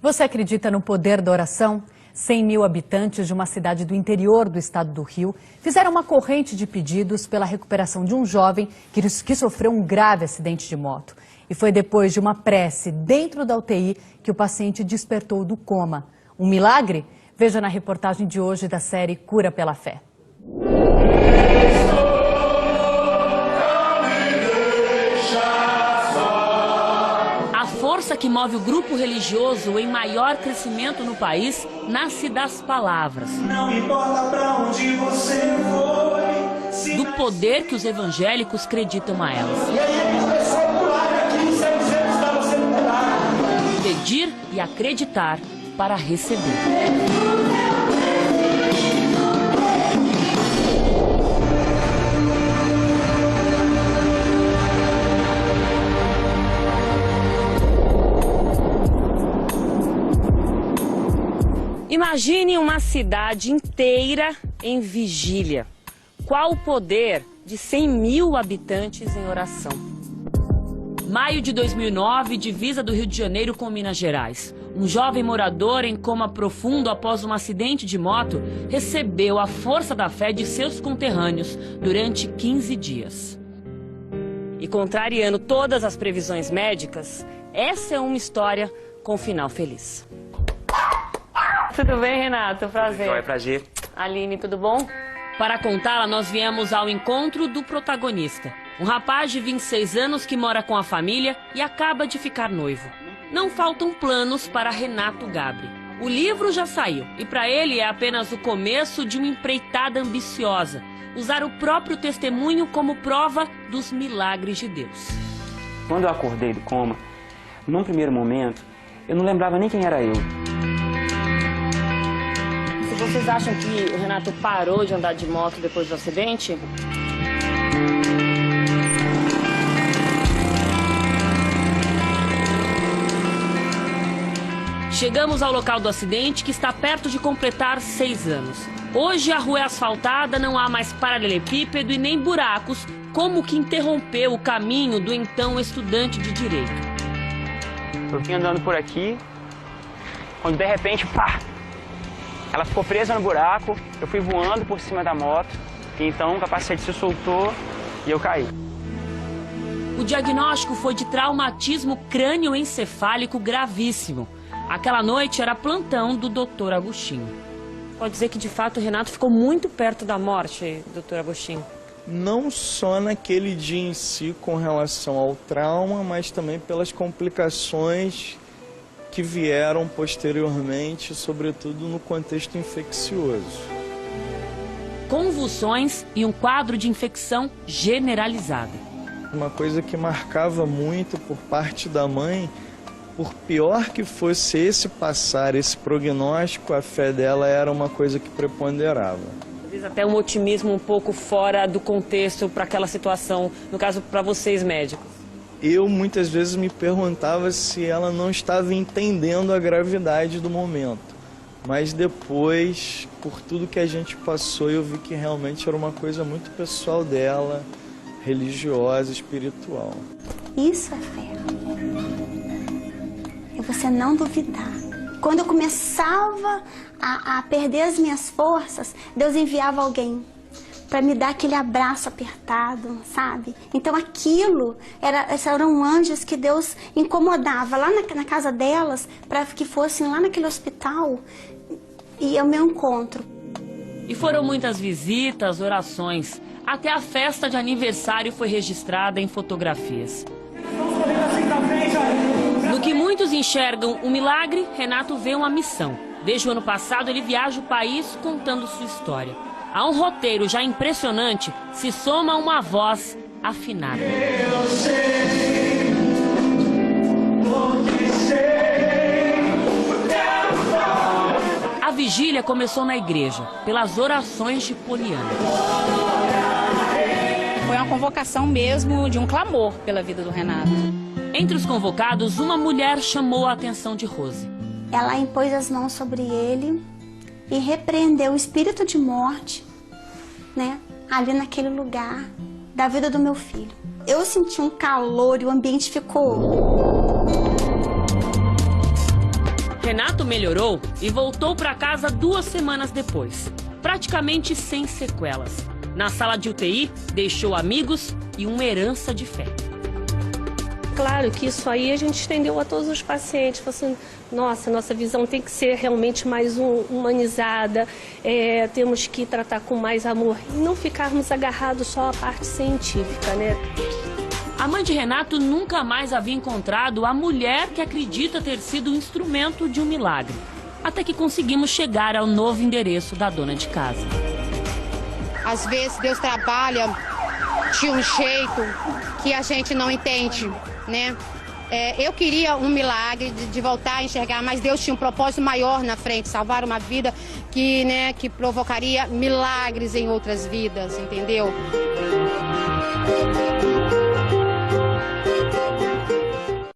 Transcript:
Você acredita no poder da oração? 100 mil habitantes de uma cidade do interior do estado do Rio fizeram uma corrente de pedidos pela recuperação de um jovem que sofreu um grave acidente de moto. E foi depois de uma prece dentro da UTI que o paciente despertou do coma. Um milagre? Veja na reportagem de hoje da série Cura pela Fé. A força que move o grupo religioso em maior crescimento no país nasce das palavras. Não importa pra onde você foi. Do poder que os evangélicos acreditam a elas. E aí começou a pular aqui, 700 pra você mudar. Pedir e acreditar para receber. Imagine uma cidade inteira em vigília. Qual o poder de 100 mil habitantes em oração? Maio de 2009, divisa do Rio de Janeiro com Minas Gerais. Um jovem morador em coma profundo após um acidente de moto recebeu a força da fé de seus conterrâneos durante 15 dias. E contrariando todas as previsões médicas, essa é uma história com final feliz. Tudo bem, Renato? Prazer. Joia, prazer. Aline, tudo bom? Para contá-la, nós viemos ao encontro do protagonista. Um rapaz de 26 anos que mora com a família e acaba de ficar noivo. Não faltam planos para Renato Gabri. O livro já saiu e para ele é apenas o começo de uma empreitada ambiciosa. Usar o próprio testemunho como prova dos milagres de Deus. Quando eu acordei do coma, num primeiro momento, eu não lembrava nem quem era eu. Vocês acham que o Renato parou de andar de moto depois do acidente? Chegamos ao local do acidente, que está perto de completar 6 anos. Hoje a rua é asfaltada, não há mais paralelepípedo e nem buracos, como o que interrompeu o caminho do então estudante de Direito. Eu vim andando por aqui, quando de repente, pá! Ela ficou presa no buraco, eu fui voando por cima da moto, e então o capacete se soltou e eu caí. O diagnóstico foi de traumatismo crânioencefálico gravíssimo. Aquela noite era plantão do Dr. Agostinho. Pode dizer que, de fato, o Renato ficou muito perto da morte, Dr. Agostinho? Não só naquele dia em si com relação ao trauma, mas também pelas complicações que vieram posteriormente, sobretudo no contexto infeccioso. Convulsões e um quadro de infecção generalizada. Uma coisa que marcava muito por parte da mãe, por pior que fosse esse prognóstico, a fé dela era uma coisa que preponderava. Às vezes até um otimismo um pouco fora do contexto para aquela situação, no caso para vocês médicos. Eu muitas vezes me perguntava se ela não estava entendendo a gravidade do momento. Mas depois, por tudo que a gente passou, eu vi que realmente era uma coisa muito pessoal dela, religiosa, espiritual. Isso é fé. É você não duvidar. Quando eu começava a perder as minhas forças, Deus enviava alguém para me dar aquele abraço apertado, sabe? Então eram anjos que Deus incomodava lá na casa delas para que fossem lá naquele hospital e é o meu encontro. E foram muitas visitas, orações, até a festa de aniversário foi registrada em fotografias. No que muitos enxergam um milagre, Renato vê uma missão. Desde o ano passado ele viaja o país contando sua história. A um roteiro já impressionante se soma uma voz afinada. Eu sei, porque sei. A vigília começou na igreja, pelas orações de Poliana. Foi uma convocação mesmo de um clamor pela vida do Renato. Entre os convocados, uma mulher chamou a atenção de Rose. Ela impôs as mãos sobre ele e repreendeu o espírito de morte, né, ali naquele lugar da vida do meu filho. Eu senti um calor e o ambiente ficou... Renato melhorou e voltou para casa 2 semanas depois, praticamente sem sequelas. Na sala de UTI, deixou amigos e uma herança de fé. Claro que isso aí a gente estendeu a todos os pacientes. Falou assim, nossa visão tem que ser realmente mais humanizada, temos que tratar com mais amor e não ficarmos agarrados só à parte científica, né? A mãe de Renato nunca mais havia encontrado a mulher que acredita ter sido o instrumento de um milagre. Até que conseguimos chegar ao novo endereço da dona de casa. Às vezes Deus trabalha de um jeito que a gente não entende, né? Eu queria um milagre de voltar a enxergar, mas Deus tinha um propósito maior na frente, salvar uma vida que provocaria milagres em outras vidas, entendeu?